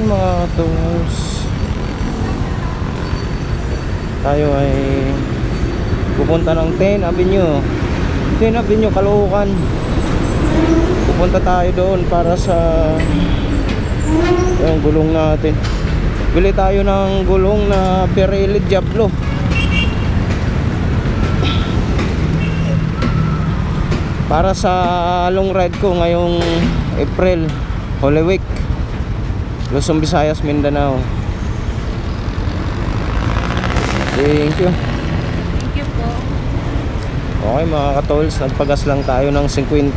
mga tools, tayo ay pupunta ng 10 Avenue Caloocan. Pupunta tayo doon para sa yung gulong natin. Bili tayo ng gulong na Pirelli Diablo para sa long ride ko ngayong April, Holy Week, Luzon, Visayas, Mindanao. Thank you. Thank you po. Okay mga ka-tolls, nagpagas lang tayo ng 50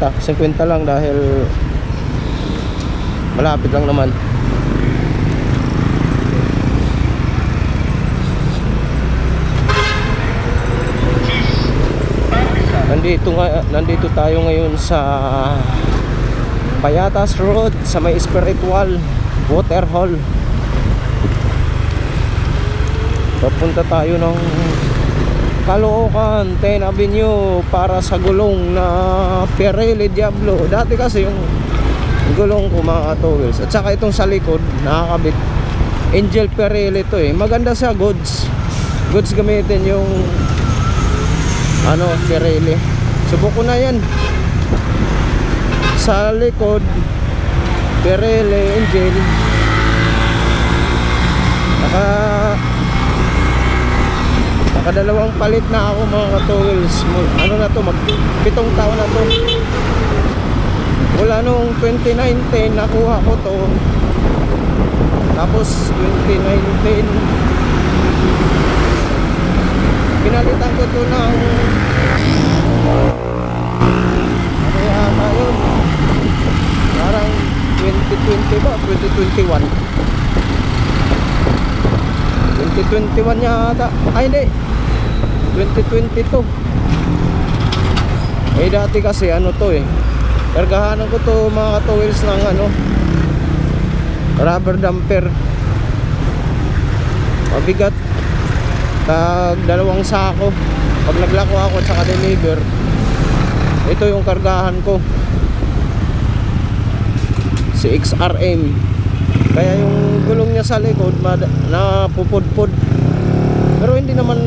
lang dahil malapit lang naman. Nandito tayo ngayon sa Payatas Road sa may Spiritual Water Hall. Papunta tayo ng Caloocan, 10 Avenue para sa gulong na Pirelli Diablo. Dati kasi yung gulong ko mga towels, at saka itong sa likod nakakabit Angel Pirelli to eh. Maganda siya, goods gamitin yung Pirelli. Subok ko na yan. Sa likod Pirelli Angel. Nakadalawang palit na ako mga ka-towels. Ano na to, pitong taon na to. Mula nung 2019 nakuha ko to. Tapos 2019 pinalitan ko to ng ano yata yun, parang 2020 ba? 2021 yata. Ay hindi, 2022. Eh dati kasi to eh, kargahanan ko to mga ka-towels ng rubber damper. Mabigat, dalawang sako. Pag naglako ako at saka deliver, ito yung kargahan ko, si XRM. Kaya yung gulong niya sa likod napupudpud, pero hindi naman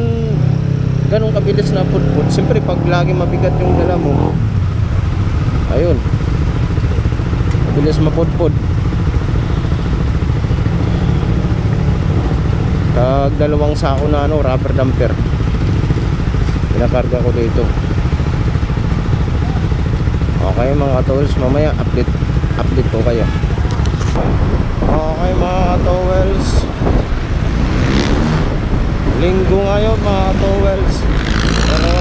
ganun kabilis na pudpud. Siyempre pag lagi mabigat yung dala mo, ayun, mabilis mapudpud. Kag dalawang sako na rubber damper pinakarga ko dito. Okay mga towels, mamaya update ko kayo. Okay mga towels, linggo ngayon mga towels, pero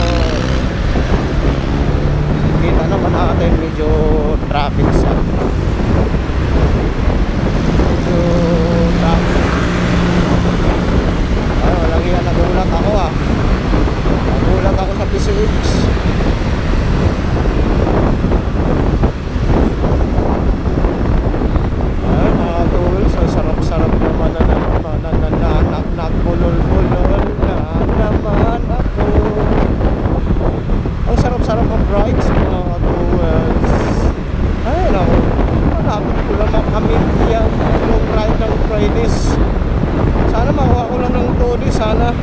kita naman natin medyo traffic sa lagi yan, nagulat ako sa PCX. Ay mga tools, ang sarap-sarap naman na nagbulol-bulol na naman ako. Ang sarap-sarap ng rides mga tools. Ay naku, malapit ko lang makamit yung long ride ng Fridays. Sana makuha ko lang ng 2 days. Sana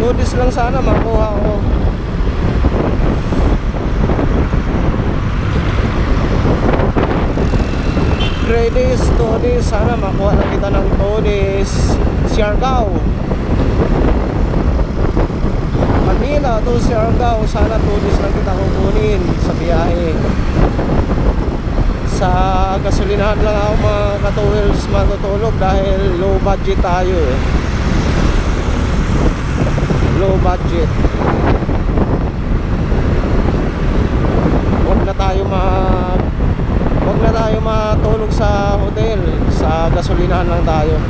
2 days lang sana makuha ko. Fridays, 2 days. Sana makuha lang kita ng 2 days. Siargao, Manila to Siargao. Sana 2 days lang kita kukunin sa biyahe. Sa gasolinahan lang ako mga ka-towels matutulog dahil low budget tayo eh. Low budget. Huwag na tayo matulog sa hotel. Sa gasolinahan lang tayo.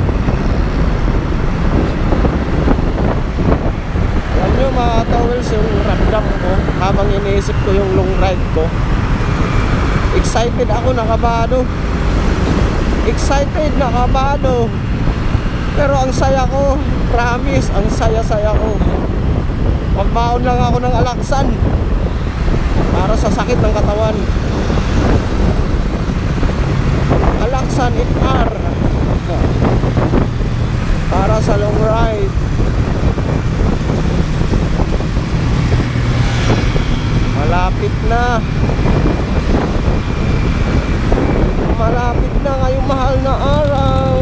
Alam nyo mga towels, yung ramdam ko habang iniisip ko yung long ride ko, excited ako, nakabado. Pero ang saya ko, promise, ang saya-saya ko. Magbaon lang ako ng alaksan para sa sakit ng katawan. Tucson FR para sa long ride. Malapit na. Malapit na ngayong mahal na araw.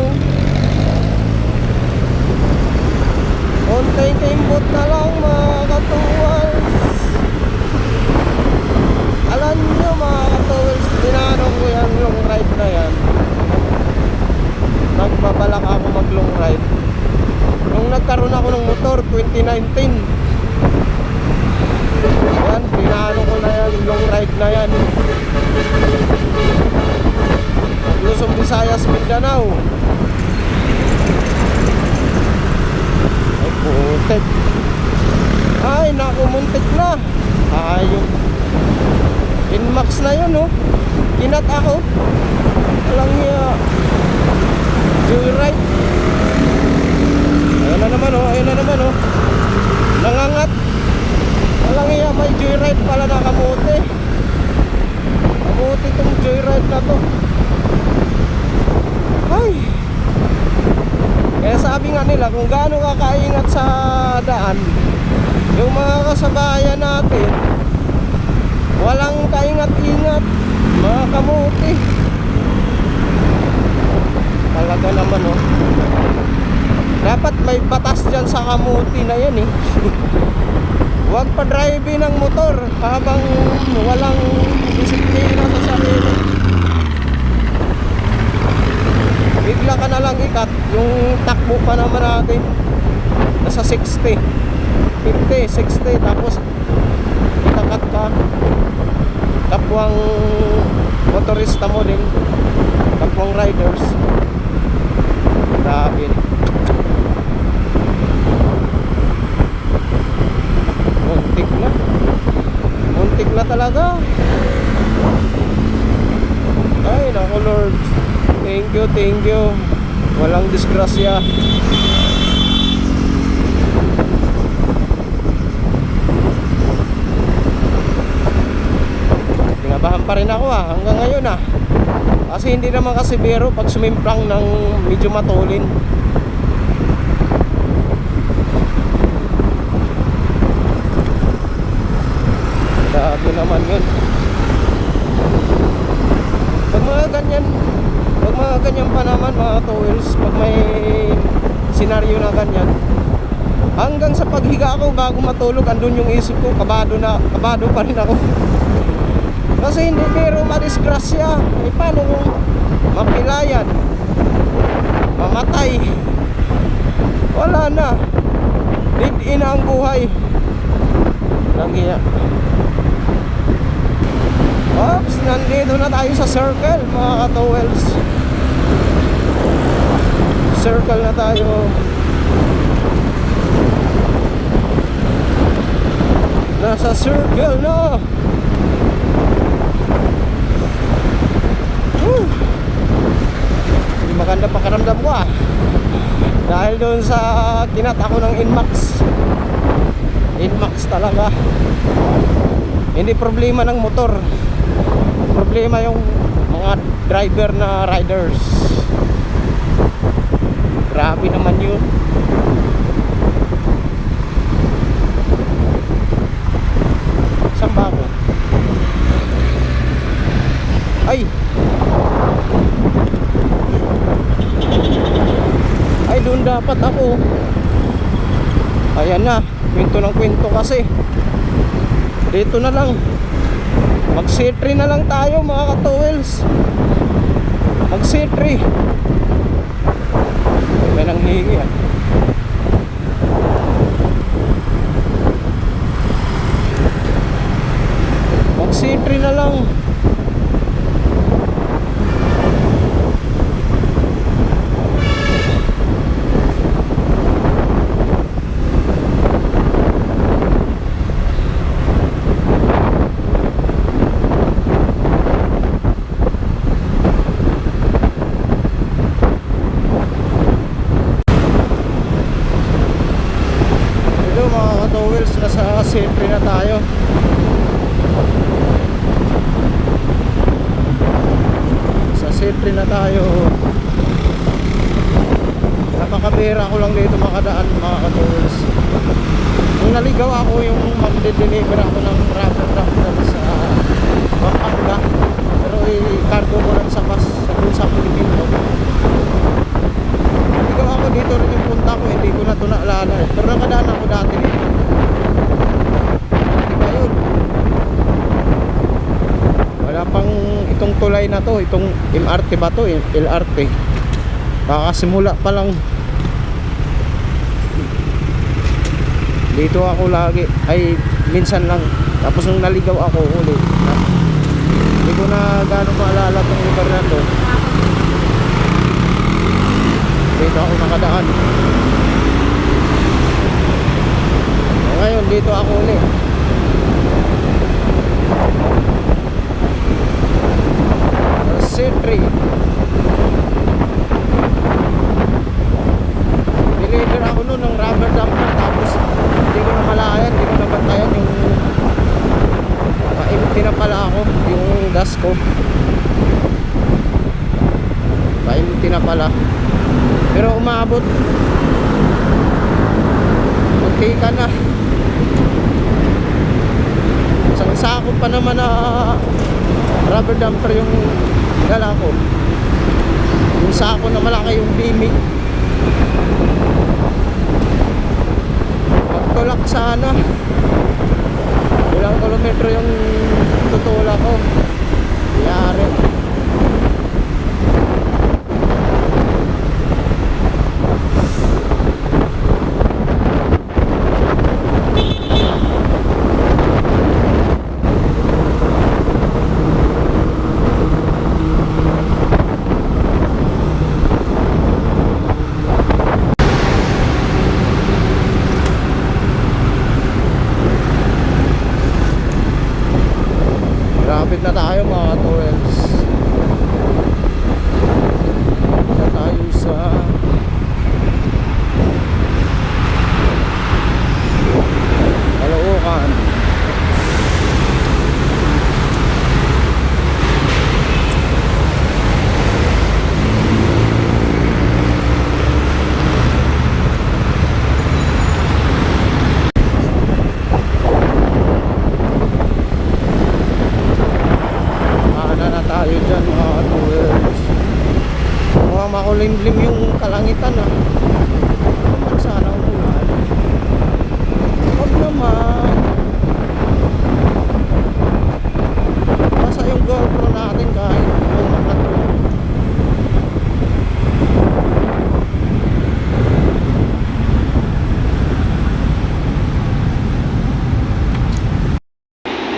Konting timbot na lang mga katuwals. Alam nyo mga katuwals, tinanong ko yan long ride na yan. Nagbabalak ako mag long ride nung nagkaroon ako ng motor 2019. Yan, tinanong ko na yan, long ride na yan. Luzon, Visayas, Mindanao. Ay putik. Ay naku, muntik na. Ayun, Inmax na yun oh. Kinat ako. Walang niya joyride. Ayun na naman oh, ayun na naman oh. Nangangat. Walang niya, may joyride pala na kamote. Kamote tong joyride na to. Ay, kaya sabi nga nila kung gaano ka kaingat sa daan, yung mga kasabayan natin walang kaingat-ingat, mga kamuti. Talaga naman oh. Dapat may batas dyan sa kamuti na yan eh. Huwag pa driving ng motor habang walang disiplina sa sarili. Bigla ka na lang ikat. Yung takbo pa naman natin nasa 60, 50, 60. Tapos itakat ka. Kapwang motorista mo din, kapwang riders. Grabe. Muntik na. Muntik na talaga. Ay naku Lord, thank you. Walang disgrasya. Tinabahan pa rin ako hanggang ngayon Kasi hindi naman kasi biro pag sumimplang ng medyo matulin. Grabe naman yun. Pag mga ganyan pa naman mga towels, pag may senaryo na ganyan, hanggang sa paghiga ako bago matulog, andun yung isip ko, kabado pa rin ako. Kasi hindi pero madisgrasya. Paano kung mapilayan, mamatay, wala na, dead in ang buhay. Nangiya. Oops, nandito na tayo sa circle mga katowels. Circle na tayo. Nasa circle na. Hindi maganda pakiramdam ko dahil doon sa kinat ako ng Inmax. Inmax talaga. Hindi problema ng motor, problema yung mga driver na riders. Grabe naman yun. Saan ba ako? Ay doon dapat ako. Ayan na, kwento ng kwento kasi. Dito na lang. Mag C3 na lang tayo mga katowels. Mag C3. May nanghihingi Mag C3 na lang. Nasa C3 na tayo. Sa Siyempre na tayo. Napakabihira ko lang dito makadaan mga katools. Nung naligaw ako yung magde-deliver ako ng rubber dumpper sa Pampanga. Pero i-cargo ko lang sa bus doon sa Pilipino. Naligaw ako dito rin yung punta ko, hindi ko na ito naalala. Pero nakadaan ako dati dito. Diba yun? Wala pang itong tulay na to, itong MRT ba to? LRT. Kakasimula pa lang. Dito ako lagi, ay minsan lang. Tapos nung naligaw ako ulit, hindi ko na gano'ng maalala tong lugar na to. Dito ako nakadaan. Ngayon dito ako ulit. C3. Deliver ako noon ng rubber dumper, tapos hindi ko na malayan, hindi ko na bantayan yung pa-empty na pala ako, yung gas ko pa-empty na pala, pero umabot munti ka na. Isang sako pa naman na rubber dumper yung dala ko, yung sako na malaki yung bimi. Pagtulak sa ano, ilang kilometro yung tutulak ko, yari. Malapit na tayo mga tours. Malapit na tayo sa Caloocan. Tayo dyan mga tours. Mukhang makulimlim yung kalangitan ah. Naman sana umulan. Huwag naman. Basta yung GoPro natin kahit lumang na to.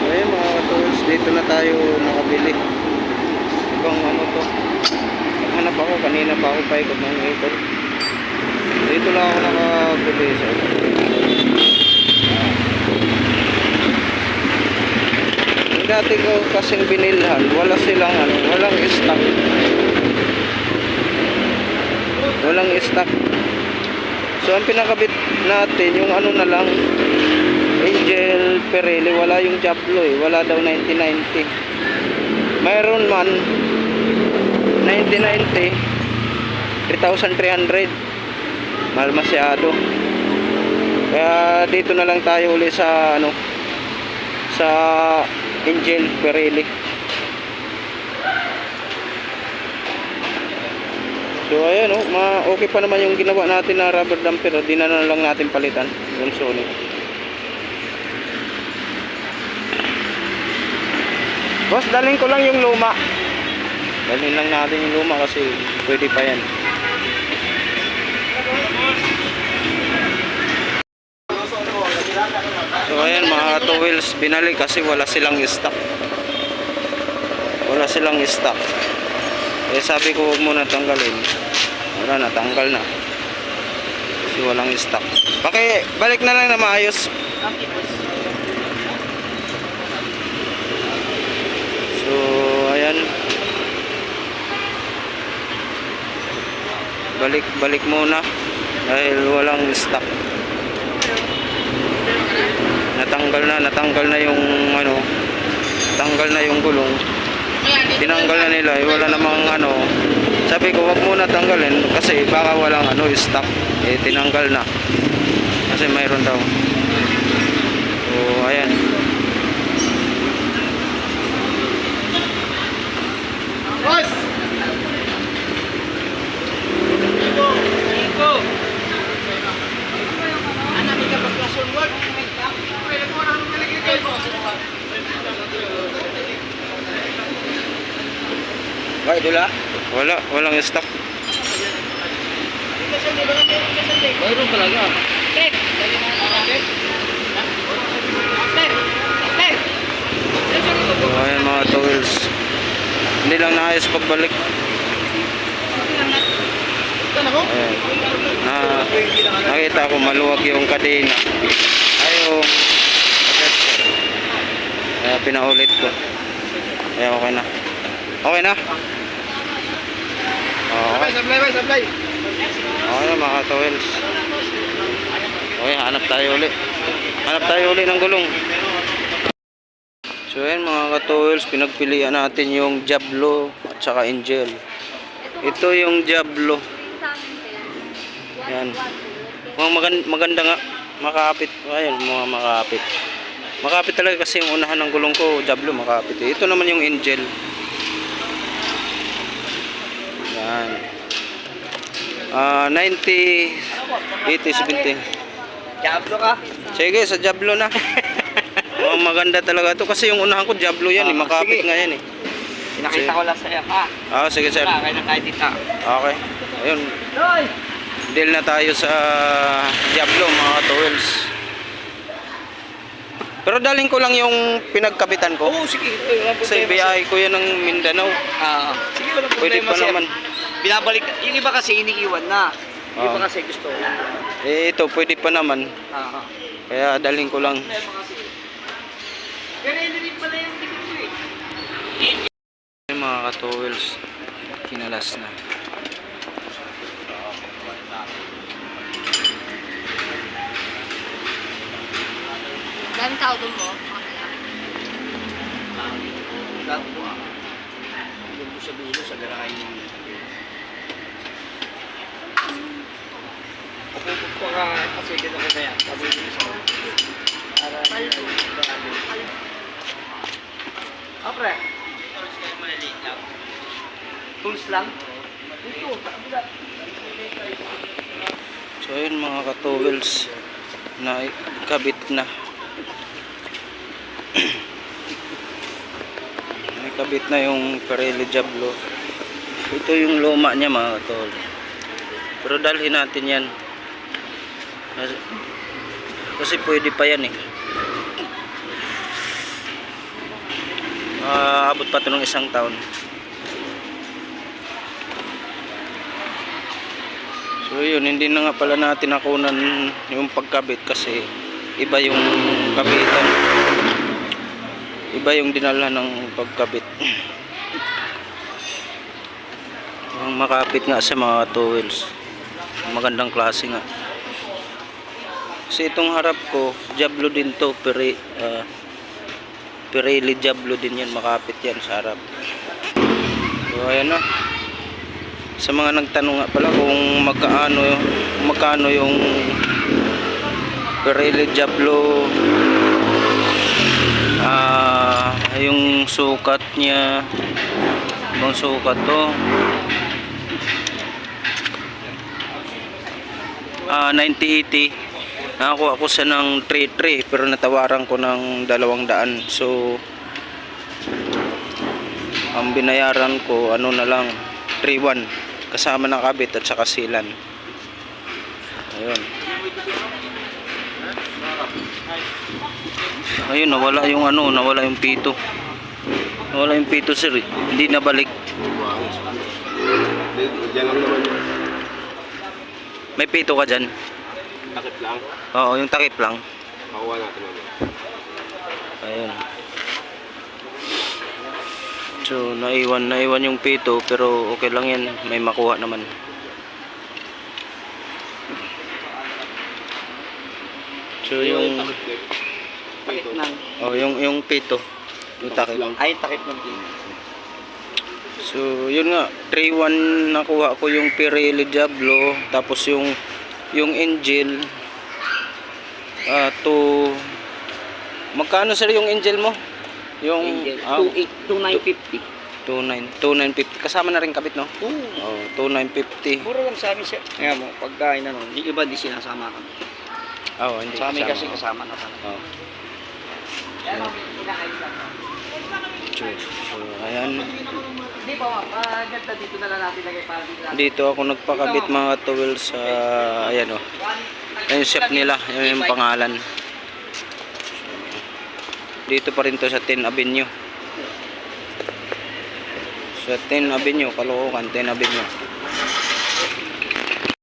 Okay mga tours, dito na tayo nakabili. Ibang ano to, hanap ako, kanina pa ako paikot ng ikot. Dito lang ako nakabili sa yung dati ko kasing binilhan, wala silang ano, walang stock, so ang pinakabit natin yung ano na lang, Angel Pirelli, wala yung Diablo wala daw 1990. Mayroon man 1990, 3,300, mahal masyado. Kaya dito na lang tayo uli sa ano, sa Angel Pirelli. So ayan okay pa naman yung ginawa natin na rubber dumper, di na lang natin palitan yung Sony. Boss, dalhin ko lang yung luma. Dalhin lang natin yung luma kasi pwede pa yan. So ayan mga two wheels, binalik kasi wala silang stock. Eh sabi ko huwag muna tanggalin. Wala na, tanggal na. Kasi walang stock. Balik na lang na maayos. So ayan, balik muna dahil walang stock. Natanggal na yung ano, tanggal na yung gulong. tinanggal na nila, eh, wala namang ano. Sabi ko wag muna tanggalin kasi baka walang ano stock, eh tinanggal na kasi mayroon daw. So ayan. Boss! Iko! Ano may kapag-classroom work? Pwede ko nang naligay mo. Ay, dula? Walang stock. Mayroon talaga. So ayan mga tools. Hindi lang naayos pagbalik. Ayan. Nakita ko maluwag yung kadena. Ay yung adjuster. Kaya pinaulit ko. Kaya okay na. Okay na? Okay. Sablay. Okay na mga tools. Okay, hanap tayo ulit. Hanap tayo ulit ng gulong. So ayan mga ka-tools, pinagpilian natin yung Diablo at saka Angel. Ito yung Diablo. Yan. Maganda nga. Makapit. Ayan, mga makapit. Makapit talaga kasi yung unahan ng gulong ko, Diablo, makapit. Ito naman yung Angel. Yan. 90, 80, 70. Diablo ka? Sige, sa Diablo na. Oh, maganda talaga to kasi yung unahan ko Diablo yan, eh, makapit sige. nga yan eh. Pinakita ko lang sa'yo, ha? Ah, sige sir. Kaya na tayo dito. Okay. Ayun. Deal na tayo sa Diablo mga tools. Pero daling ko lang yung pinagkapitan ko. Oo, sige. Kasi biyahe ko yan ng Mindanao. Sige, walang Pwede problema pa sir. naman. Binabalik. Yung iba kasi iniiwan na. Yung iba Ah. kasi gusto. Eh ito, pwede pa naman. Kaya daling ko lang. Pero hindi rin pala yung dikit ko eh. Yung mga ka-towels, kinalas na. Daming tao doon mo. Lago ko Yung mo sa dulo sa garahe niyo. Pupupok ko ka kasi gano'n ko kaya. Sabi ko sa Paldo. Apre. Tools kayo maliliit lang. Tools lang? Ito, kabila. So ayun mga ka-towels, na kabit na. May kabit na yung Pirelli Diablo. Ito yung luma niya mga ka-tol. Pero dalhin natin yan. Kasi pwede pa yan eh. Abot pa ito ng 1 taon. So yun, hindi na nga pala natin nakunan yung pagkabit kasi iba yung kabitan. Iba yung dinala ng pagkabit. Yung makapit nga sa mga towels. Magandang klase nga. Kasi itong harap ko, Diablo din to, Pirelli Diablo din yan, makapit yan sa harap. So ayan na. Sa mga nagtanong nga pala kung magkano yung Pirelli Diablo, yung sukat niya, ibang sukat to, 9080. Nakakuha ko siya ng 3.3 pero natawaran ko ng 200. So ang binayaran ko ano na lang 3.1 kasama ng kabit at saka silan. Ayun. Ayun, nawala yung pito. Nawala yung pito sir. Hindi nabalik. Diyan lang naman yun. May pito ka dyan? Takip lang. Oo, yung takip lang. Makuha natin naman. Ayun. So, naiwan yung pito pero okay lang yan. May makuha naman. So, yung Takip ng... yung pito. Yung takip. Ay, takip ng pin. So, yun nga, 3-1 nakuha ko yung Pirelli Diablo, tapos yung Angel magkano sir yung Angel mo? Yung Angel. 2,950. 2,950 kasama na rin kabit, no? Oh, 2,950. Mura lang sa amin siya. Kaya mo, pagkain na nun, yung iba di sinasama kami. Oh, hindi Sa amin kasama. kasi kasama na talaga. Oh. So, ayan. Hindi pa maganda dito na lang natin lagay para dito. Dito ako nagpakabit mga towel sa ayan, oh. Ayan yung shop nila, yun yung pangalan. Dito pa rin to sa 10 Avenue. Sa 10 Avenue, Caloocan, 10 Avenue.